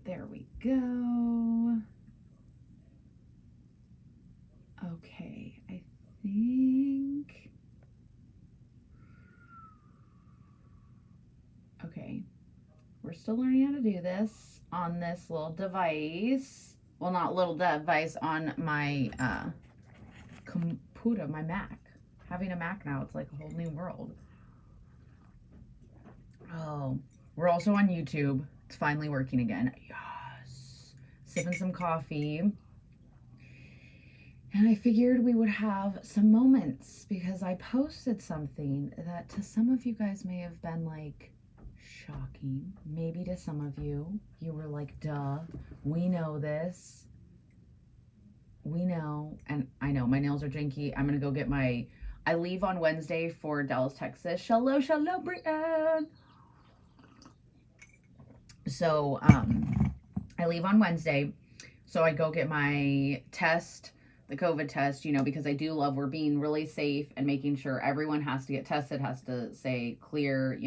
There we go. Okay, I think. Okay, we're still learning how to do this on this little device. Well, not little device, on my computer, my Mac. Having a Mac now, it's like a whole new world. Oh, we're also on YouTube. It's finally working again. Yes. Sipping some coffee. And I figured we would have some moments because I posted something that to some of you guys may have been like shocking. Maybe to some of you, you were like, duh, we know this. We know. And I know my nails are janky. I'm going to go get I leave on Wednesday for Dallas, Texas. Shalom, shalom, Brienne. So I leave on Wednesday. So I go get my test, the COVID test, because I do love, we're being really safe and making sure everyone has to get tested, has to say clear,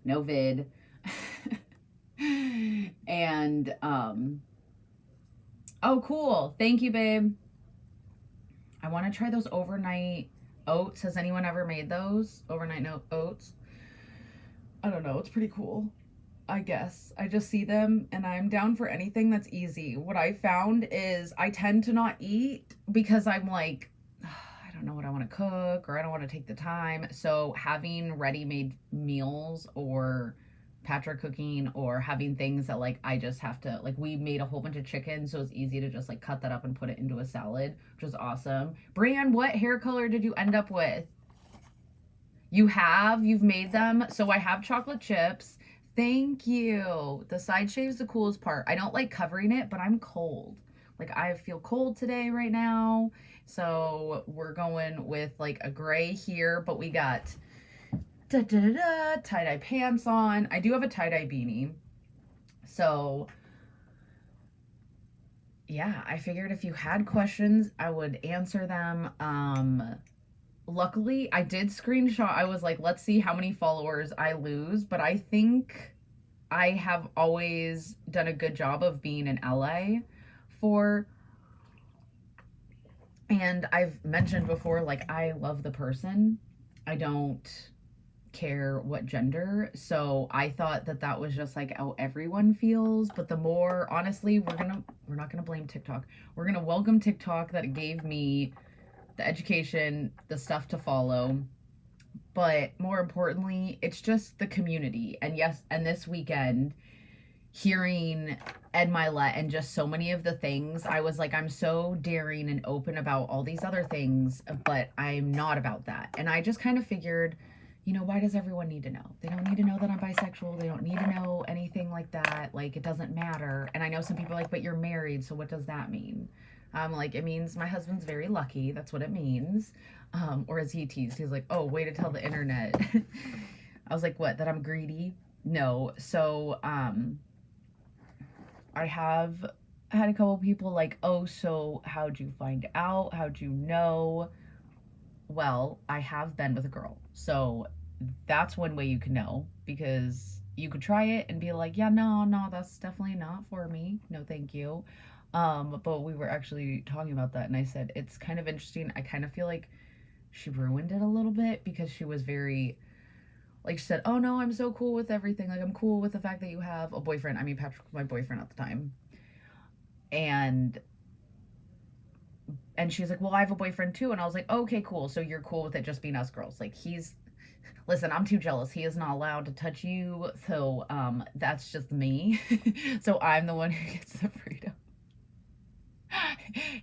no vid. And, oh, cool. Thank you, babe. I want to try those overnight oats. Has anyone ever made those? Overnight oats? I don't know. It's pretty cool. I guess. I just see them and I'm down for anything that's easy. What I found is I tend to not eat because I'm like, I don't know what I want to cook or I don't want to take the time. So having ready-made meals or Patrick cooking or having things that like I just have to, like, we made a whole bunch of chicken, so it's easy to just like cut that up and put it into a salad, which is awesome. Brianne, what hair color did you end up with? You've made them. So I have chocolate chips. Thank you. The side shave is the coolest part. I don't like covering it, but I'm cold. Like I feel cold today right now. So we're going with like a gray here, but we got tie-dye pants on. I do have a tie-dye beanie. So yeah, I figured if you had questions, I would answer them. Luckily, I did screenshot. I was like, let's see how many followers I lose. But I think I have always done a good job of being in LA and I've mentioned before, like, I love the person. I don't care what gender. So I thought that was just like how everyone feels. But the more, honestly, we're not gonna blame TikTok. We're gonna welcome TikTok that it gave me the education, the stuff to follow. But more importantly, it's just the community. And yes, and this weekend, hearing Ed Milet and just so many of the things, I was like, I'm so daring and open about all these other things, but I'm not about that. And I just kind of figured, why does everyone need to know? They don't need to know that I'm bisexual. They don't need to know anything like that. Like, it doesn't matter. And I know some people are like, but you're married, so what does that mean? Like, it means my husband's very lucky. That's what it means. Or as he teased, he's like, oh, way to tell the internet. I was like, what, that I'm greedy? No. So, I have had a couple people like, oh, so how'd you find out? How'd you know? Well, I have been with a girl. So that's one way you can know, because you could try it and be like, yeah, no, that's definitely not for me. No, thank you. But we were actually talking about that and I said, it's kind of interesting. I kind of feel like she ruined it a little bit because she was very, like, she said, oh no, I'm so cool with everything. Like, I'm cool with the fact that you have a boyfriend. I mean, Patrick was my boyfriend at the time. And she's like, well, I have a boyfriend too. And I was like, okay, cool. So you're cool with it just being us girls. Like, listen, I'm too jealous. He is not allowed to touch you. So that's just me. So I'm the one who gets the freedom.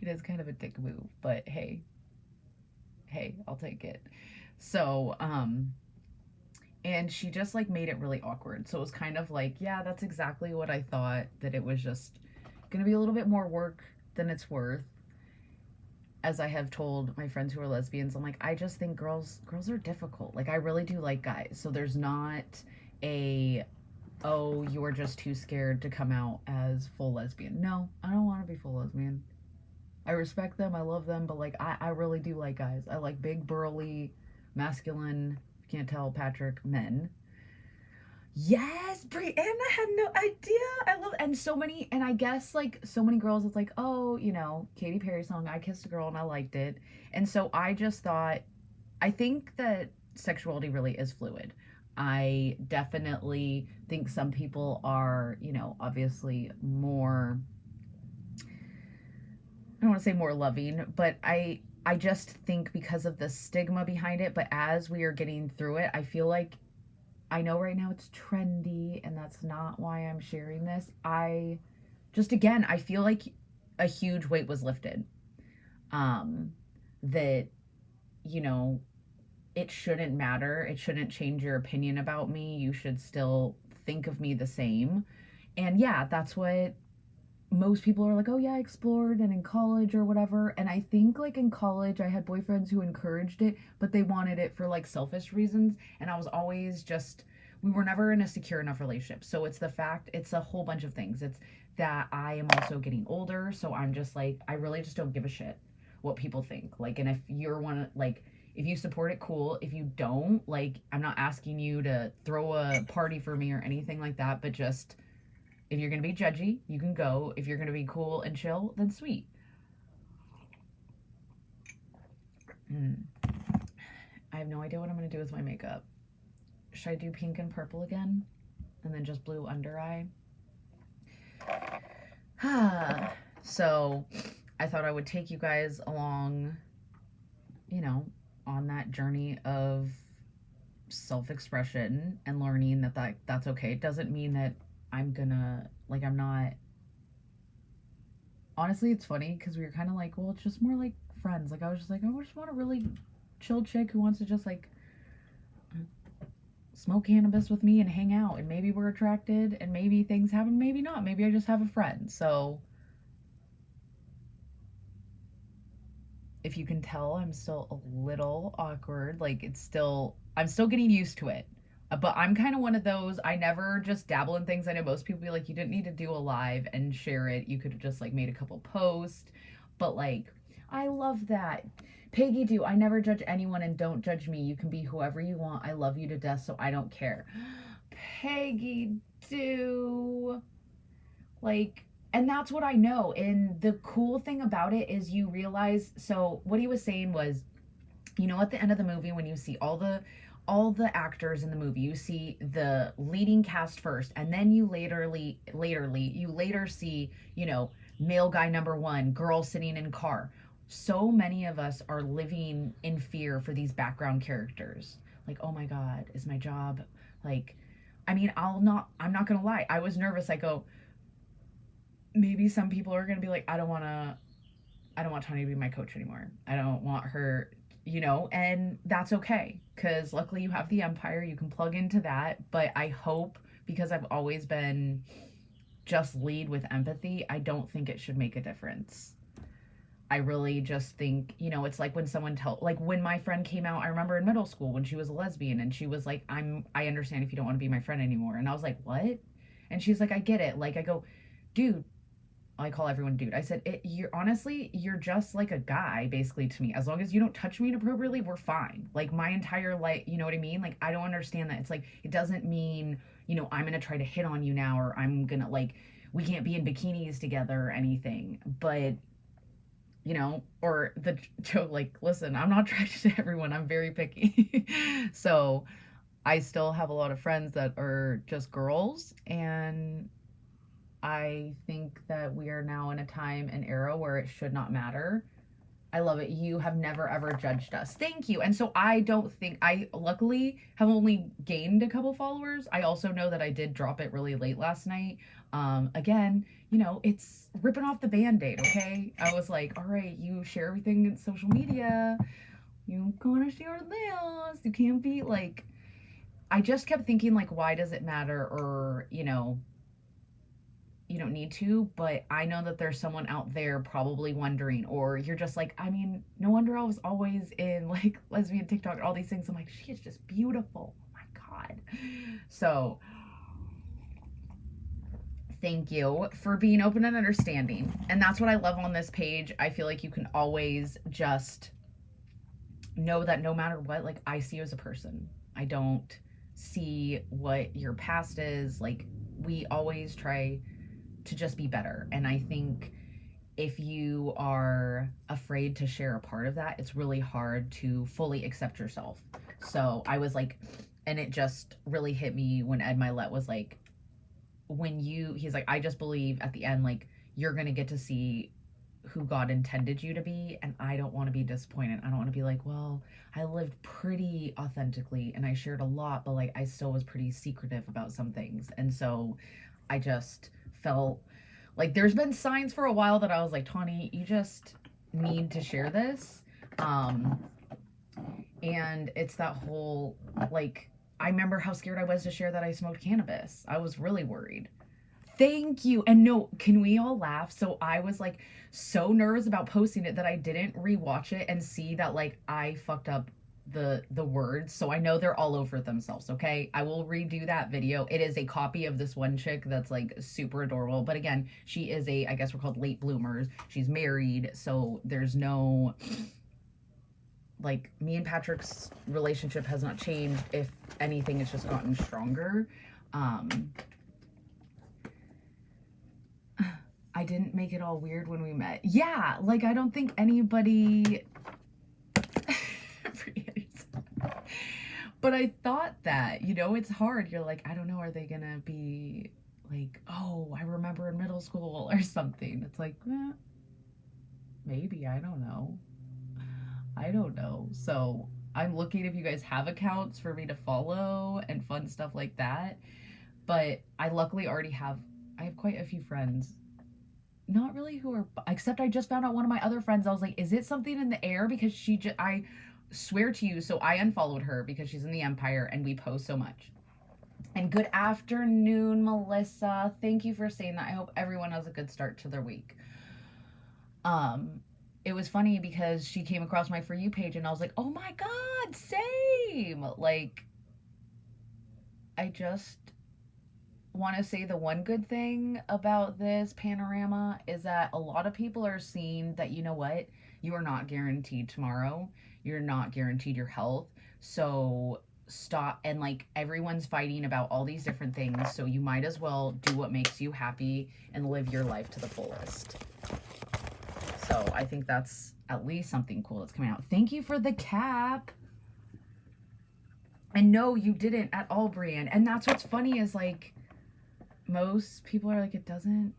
It is kind of a dick move, but hey, I'll take it. So, and she just like made it really awkward. So it was kind of like, yeah, that's exactly what I thought, that it was just gonna be a little bit more work than it's worth. As I have told my friends who are lesbians, I'm like, I just think girls are difficult. Like, I really do like guys. So there's not oh, you are just too scared to come out as full lesbian. No, I don't want to be full lesbian. I respect them, I love them, but like, I really do like guys. I like big, burly, masculine, can't tell, Patrick, men. Yes, Brianna, had no idea. I love, and and so many, and I guess like so many girls, it's like, oh, Katy Perry song, I Kissed a Girl and I liked it. And so I just thought, I think that sexuality really is fluid. I definitely think some people are, obviously more, I don't want to say more loving, but I just think because of the stigma behind it, but as we are getting through it, I feel like, I know right now it's trendy and that's not why I'm sharing this. I just, again, I feel like a huge weight was lifted. Um that, you know, it shouldn't matter. It shouldn't change your opinion about me. You should still think of me the same. And yeah, that's what most people are like, oh yeah, I explored and in college or whatever. And I think like in college, I had boyfriends who encouraged it, but they wanted it for like selfish reasons. And I was always just, we were never in a secure enough relationship. So it's the fact, it's a whole bunch of things. It's that I am also getting older. So I'm just like, I really just don't give a shit what people think. Like, and if you're one, like, if you support it, cool. If you don't, like, I'm not asking you to throw a party for me or anything like that, but just, if you're going to be judgy, you can go. If you're going to be cool and chill, then sweet. I have no idea what I'm going to do with my makeup. Should I do pink and purple again? And then just blue under eye? So I thought I would take you guys along, on that journey of self-expression and learning that's okay. It doesn't mean that I'm gonna, like, I'm not, honestly, it's funny because we were kind of like, well, it's just more like friends. Like, I was just like, I just want a really chill chick who wants to just like smoke cannabis with me and hang out, and maybe we're attracted and maybe things happen, maybe not, maybe I just have a friend. So if you can tell, I'm still a little awkward. Like, I'm still getting used to it. But I'm kind of one of those, I never just dabble in things. I know most people be like, you didn't need to do a live and share it. You could have just like made a couple posts. But like, I love that. Peggy do, I never judge anyone and don't judge me. You can be whoever you want. I love you to death, so I don't care. Peggy do. Like, and that's what I know. And the cool thing about it is you realize, so what he was saying was, at the end of the movie, when you see all the actors in the movie, you see the leading cast first, and then you later see, male guy number one, girl sitting in car. So many of us are living in fear for these background characters. Like, oh my God, is my job, like, I mean, I'm not gonna lie. I was nervous. I go, maybe some people are gonna be like, I don't want Tony to be my coach anymore. I don't want her, and that's okay. Because luckily you have the Empire, you can plug into that. But I hope, because I've always been just lead with empathy, I don't think it should make a difference. I really just think, it's like when someone like when my friend came out, I remember in middle school when she was a lesbian and she was like, I understand if you don't want to be my friend anymore. And I was like, what? And she's like, I get it. Like, I go, dude, I call everyone dude. I said, you're just like a guy, basically, to me. As long as you don't touch me inappropriately, we're fine. Like, my entire life, you know what I mean? Like, I don't understand that. It's like, it doesn't mean, I'm going to try to hit on you now, or I'm going to, like, we can't be in bikinis together or anything. But, or the joke, like, listen, I'm not attracted to everyone. I'm very picky. So I still have a lot of friends that are just girls, and I think that we are now in a time and era where it should not matter. I love it. You have never ever judged us. Thank you. And so I don't think, I luckily have only gained a couple followers. I also know that I did drop it really late last night. Again, it's ripping off the Band-Aid, okay? I was like, all right, you share everything in social media. You gotta share this. You can't be like, I just kept thinking, like, why does it matter? Or, you don't need to, but I know that there's someone out there probably wondering, or you're just like, I mean, no wonder I was always in like lesbian TikTok, all these things. I'm like, she is just beautiful. Oh my God. So thank you for being open and understanding. And that's what I love on this page. I feel like you can always just know that no matter what, like, I see you as a person. I don't see what your past is. Like, we always try to just be better. And I think if you are afraid to share a part of that, it's really hard to fully accept yourself. So I was like, and it just really hit me when Ed Milet was like, he's like, I just believe at the end, like, you're going to get to see who God intended you to be. And I don't want to be disappointed. I don't want to be like, well, I lived pretty authentically and I shared a lot, but like, I still was pretty secretive about some things. And so I just felt like there's been signs for a while that I was like, Tawny, you just need to share this. And it's that whole, like, I remember how scared I was to share that I smoked cannabis. I was really worried. Thank you. And no, can we all laugh? So I was like so nervous about posting it that I didn't rewatch it and see that like I fucked up the words. So I know they're all over themselves, okay? I will redo that video. It is a copy of this one chick that's like super adorable. But again, she is I guess we're called late bloomers. She's married, so there's no, like, me and Patrick's relationship has not changed. If anything, it's just gotten stronger. I didn't make it all weird when we met. Yeah, like, I don't think anybody... But I thought that, you know, it's hard. You're like, I don't know, are they gonna be like, oh, I remember in middle school or something? It's like, maybe, I don't know. I don't know. So I'm looking if you guys have accounts for me to follow and fun stuff like that. But I luckily already have, I have quite a few friends. Not really who are, except I just found out one of my other friends. I was like, is it something in the air? Because I swear to you, so I unfollowed her because she's in the Empire and we post so much. And good afternoon, Melissa. Thank you for saying that. I hope everyone has a good start to their week. It was funny because she came across my For You page and I was like, oh my God, same. Like, I just want to say the one good thing about this panorama is that a lot of people are seeing that, you know what, you are not guaranteed tomorrow. You're not guaranteed your health. So stop. And like, everyone's fighting about all these different things. So you might as well do what makes you happy and live your life to the fullest. So I think that's at least something cool that's coming out. Thank you for the cap. And no, you didn't at all, Brienne. And that's what's funny is like, most people are like, it doesn't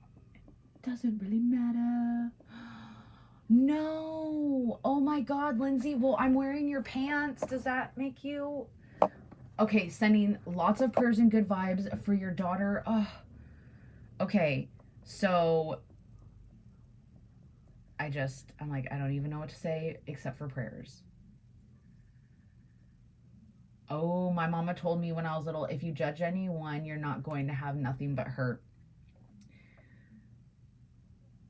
really matter. No. Oh my God, Lindsay. Well, I'm wearing your pants. Does that make you... Okay, sending lots of prayers and good vibes for your daughter. Oh. Okay, so... I'm like, I don't even know what to say except for prayers. Oh, my mama told me when I was little, if you judge anyone, you're not going to have nothing but hurt.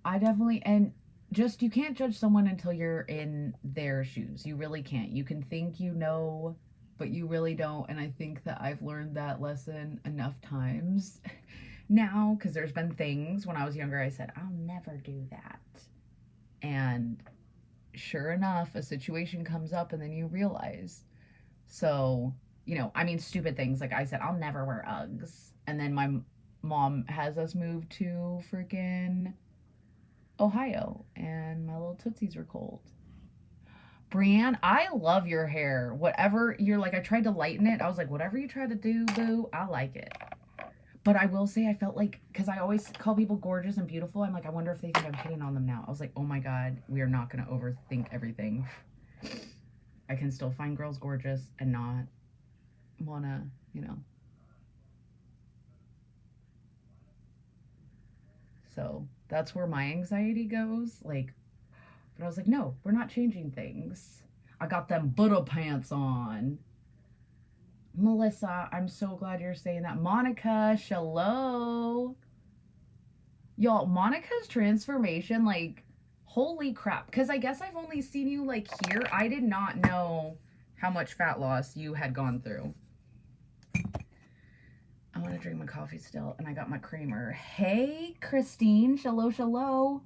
I definitely, and just, you can't judge someone until you're in their shoes. You really can't. You can think you know, but you really don't. And I think that I've learned that lesson enough times now, because there's been things when I was younger, I said, I'll never do that. And sure enough, a situation comes up and then you realize. So, you know, I mean, stupid things. Like I said, I'll never wear Uggs. And then my mom has us move to freaking Ohio. And my little tootsies were cold. Brienne, I love your hair. Whatever you're like, I tried to lighten it. I was like, whatever you try to do, boo, I like it. But I will say I felt like, because I always call people gorgeous and beautiful, I'm like, I wonder if they think I'm hitting on them now. I was like, oh my God, we are not going to overthink everything. I can still find girls gorgeous and not want to, you know. So that's where my anxiety goes. Like, but I was like, no, we're not changing things. I got them butter pants on. Melissa, I'm so glad you're saying that. Monica, shallow. Y'all, Monica's transformation, like, holy crap. Because I guess I've only seen you, like, here. I did not know how much fat loss you had gone through. I want to drink my coffee still, and I got my creamer. Hey, Christine, shallow, shallow.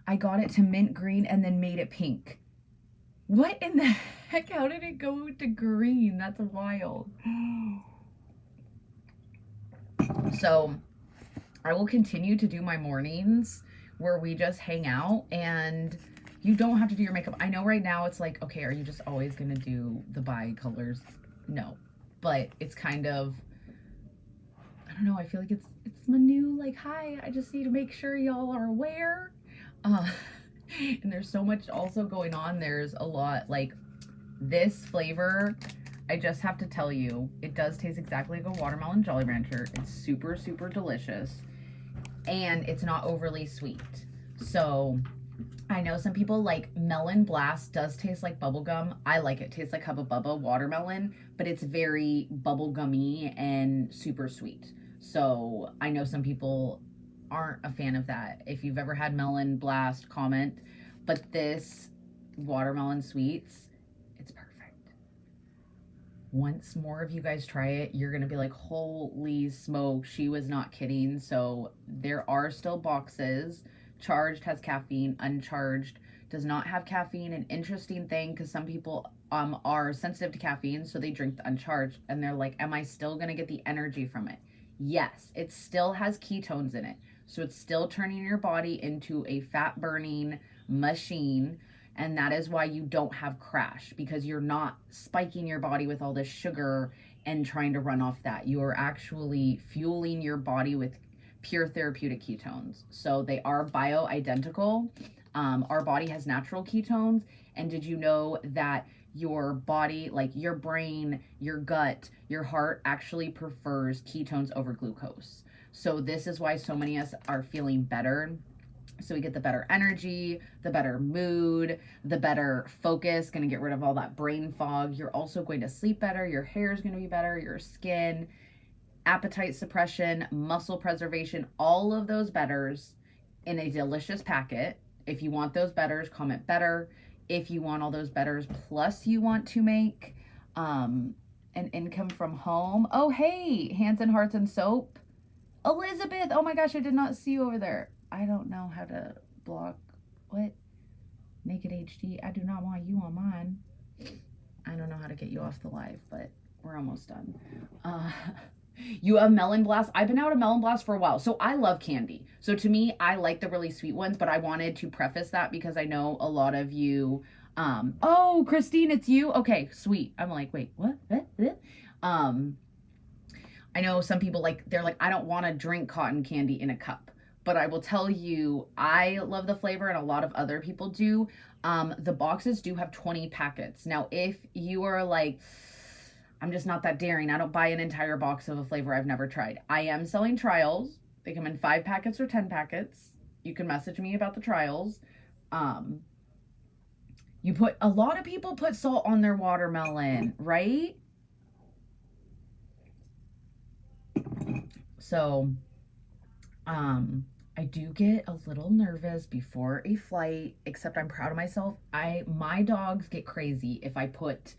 I got it to mint green and then made it pink. What in the heck? How did it go to green? That's wild. So, I will continue to do my mornings where we just hang out and you don't have to do your makeup. I know right now it's like, okay, are you just always going to do the bi colors? No. But it's kind of, I don't know, I feel like it's my new like, hi, I just need to make sure y'all are aware. Uh and there's so much also going on. There's a lot like this flavor, I just have to tell you, it does taste exactly like a watermelon Jolly Rancher. It's super, super delicious. And it's not overly sweet. So I know some people like Melon Blast does taste like bubblegum. I like it. It tastes like Hubba Bubba watermelon, but it's very bubblegummy and super sweet. So I know some people aren't a fan of that. If you've ever had Melon Blast, comment. But this watermelon sweets, it's perfect. Once more of you guys try it, you're gonna be like, holy smoke, she was not kidding. So there are still boxes. Charged has caffeine, uncharged does not have caffeine. An interesting thing, because some people are sensitive to caffeine, so they drink the uncharged and they're like, am I still gonna get the energy from it? Yes, it still has ketones in it. So it's still turning your body into a fat burning machine. And that is why you don't have crash, because you're not spiking your body with all this sugar and trying to run off that. You are actually fueling your body with pure therapeutic ketones. So they are bioidentical. Our body has natural ketones. And did you know that your body, like your brain, your gut, your heart actually prefers ketones over glucose? So this is why so many of us are feeling better. So we get the better energy, the better mood, the better focus, going to get rid of all that brain fog. You're also going to sleep better. Your hair is going to be better, your skin, appetite suppression, muscle preservation, all of those betters in a delicious packet. If you want those betters, comment better. If you want all those betters, plus you want to make an income from home. Oh, hey, Hands and Hearts and Soap. Elizabeth, oh my gosh, I did not see you over there. I don't know how to block, what? Naked HD, I do not want you on mine. I don't know how to get you off the live, but we're almost done. You have Melon Blast. I've been out of Melon Blast for a while. So I love candy. So to me, I like the really sweet ones, but I wanted to preface that because I know a lot of you, oh, Christine, it's you? Okay, sweet. I'm like, wait, what? I know some people they're like, I don't want to drink cotton candy in a cup. But I will tell you, I love the flavor and a lot of other people do. The boxes do have 20 packets. Now, if you are like, I'm just not that daring, I don't buy an entire box of a flavor I've never tried. I am selling trials. They come in 5 packets or 10 packets. You can message me about the trials. A lot of people put salt on their watermelon, right? So, I do get a little nervous before a flight, except I'm proud of myself. My dogs get crazy if I put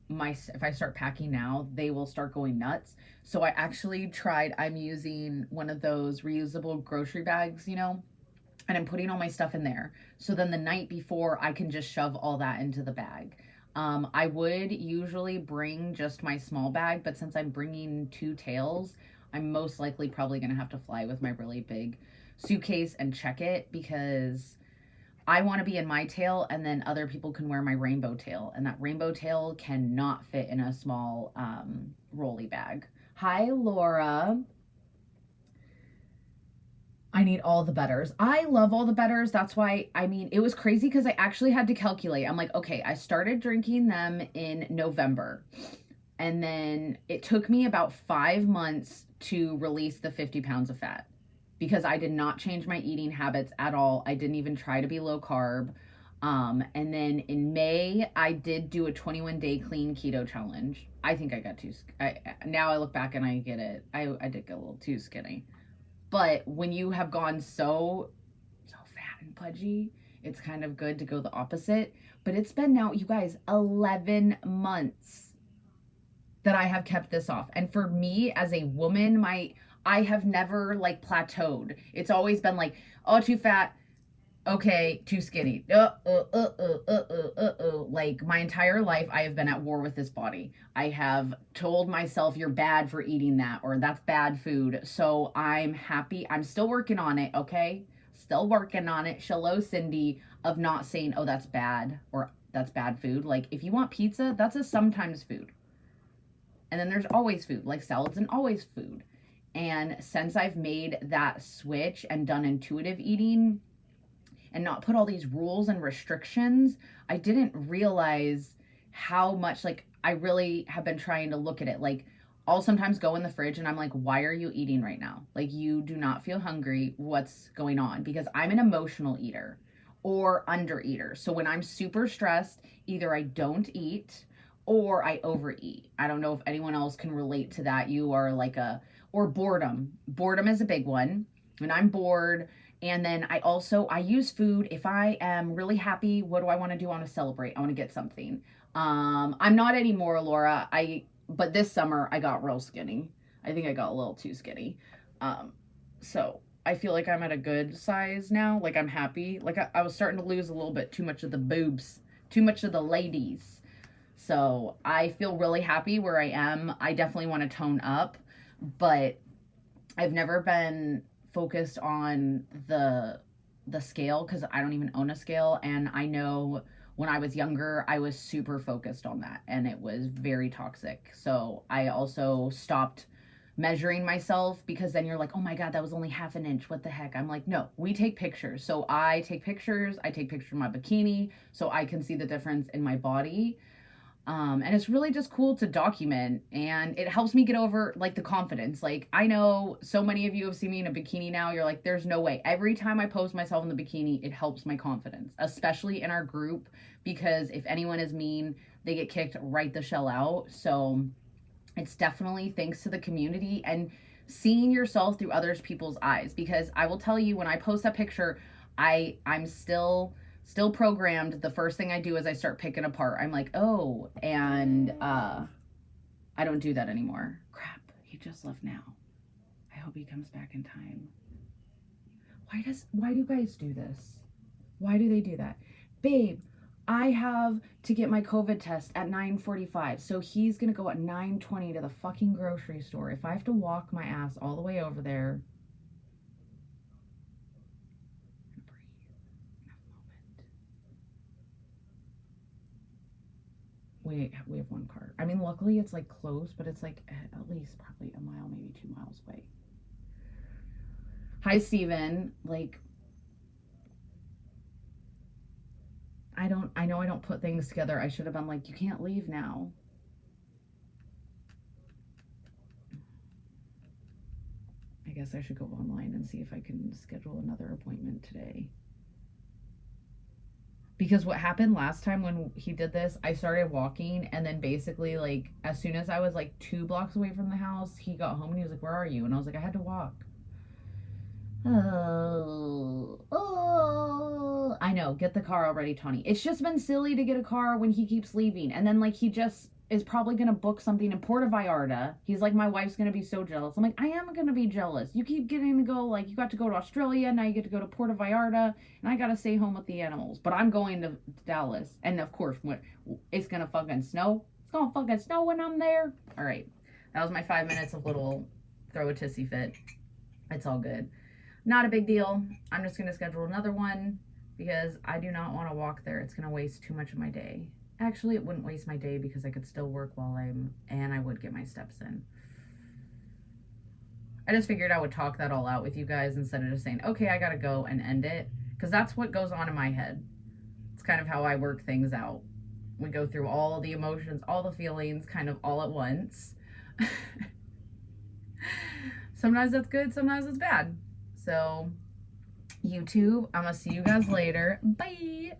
if I start packing now, they will start going nuts. So I actually I'm using one of those reusable grocery bags, and I'm putting all my stuff in there. So then the night before I can just shove all that into the bag. I would usually bring just my small bag, but since I'm bringing 2 tails, I'm most likely probably going to have to fly with my really big suitcase and check it, because I want to be in my tail and then other people can wear my rainbow tail. And that rainbow tail cannot fit in a small rolly bag. Hi, Laura. I need all the betters. I love all the betters. That's why, it was crazy because I actually had to calculate. I'm like, okay, I started drinking them in November. And then it took me about 5 months to release the 50 pounds of fat, because I did not change my eating habits at all. I didn't even try to be low carb. And then in May, I did do a 21-day clean keto challenge. I think I got now I look back and I get it. I did get a little too skinny. But when you have gone so fat and pudgy, it's kind of good to go the opposite. But it's been now, you guys, 11 months that I have kept this off. And for me as a woman, I have never plateaued. It's always been like, oh, too fat. Okay, too skinny. Like my entire life, I have been at war with this body. I have told myself you're bad for eating that, or that's bad food. So I'm happy. I'm still working on it, okay? Still working on it. Shallow Cindy of not saying, oh, that's bad or that's bad food. Like if you want pizza, that's a sometimes food. And then there's always food, like salads and always food. And since I've made that switch and done intuitive eating, and not put all these rules and restrictions, I didn't realize how much, like, I really have been trying to look at it. Like, I'll sometimes go in the fridge and I'm like, why are you eating right now? Like, you do not feel hungry. What's going on? Because I'm an emotional eater or under eater. So when I'm super stressed, either I don't eat or I overeat. I don't know if anyone else can relate to that. You are like or boredom. Boredom is a big one. When I'm bored, and then I use food. If I am really happy, what do I want to do? I want to celebrate. I want to get something. I'm not anymore, Laura. But this summer I got real skinny. I think I got a little too skinny. So I feel like I'm at a good size now. Like I'm happy. Like I was starting to lose a little bit too much of the boobs, too much of the ladies. So I feel really happy where I am. I definitely want to tone up, but I've never been focused on the scale because I don't even own a scale, and I know when I was younger I was super focused on that and it was very toxic. So I also stopped measuring myself because then you're like, oh my god, that was only half an inch, what the heck. I'm like, no, we take pictures. So I take pictures of my bikini so I can see the difference in my body. And it's really just cool to document, and it helps me get over like the confidence. Like I know so many of you have seen me in a bikini now. You're like, there's no way. Every time I post myself in the bikini, it helps my confidence, especially in our group, because if anyone is mean, they get kicked right the shell out. So it's definitely thanks to the community and seeing yourself through others people's eyes. Because I will tell you, when I post that picture, I'm still programmed. The first thing I do is I start picking apart. I'm like, oh, and I don't do that anymore. Crap, he just left now. I hope he comes back in time. Why do guys do this? Why do they do that? Babe, I have to get my COVID test at 9:45. So he's going to go at 9:20 to the fucking grocery store. If I have to walk my ass all the way over there. We have one car. I mean, luckily it's like close, but it's like at least probably a mile, maybe 2 miles away. Hi, Steven. Like, I know I don't put things together. I should have been like, you can't leave now. I guess I should go online and see if I can schedule another appointment today. Because what happened last time when he did this, I started walking, and then basically, like, as soon as I was like 2 blocks away from the house, he got home and he was like, where are you? And I was like, I had to walk. Oh, I know. Get the car already, Tawny. It's just been silly to get a car when he keeps leaving. And then, like, he just is probably going to book something in Puerto Vallarta. He's like, my wife's going to be so jealous. I'm like, I am going to be jealous. You keep getting to go, like, you got to go to Australia. Now you get to go to Puerto Vallarta. And I got to stay home with the animals. But I'm going to Dallas. And, of course, when it's going to fucking snow. It's going to fucking snow when I'm there. All right. That was my 5 minutes of little throw a tissy fit. It's all good. Not a big deal. I'm just going to schedule another one because I do not want to walk there. It's going to waste too much of my day. Actually, it wouldn't waste my day because I could still work and I would get my steps in. I just figured I would talk that all out with you guys instead of just saying, okay, I got to go and end it. Because that's what goes on in my head. It's kind of how I work things out. We go through all the emotions, all the feelings, kind of all at once. Sometimes that's good, sometimes it's bad. So, YouTube, I'm going to see you guys later. Bye!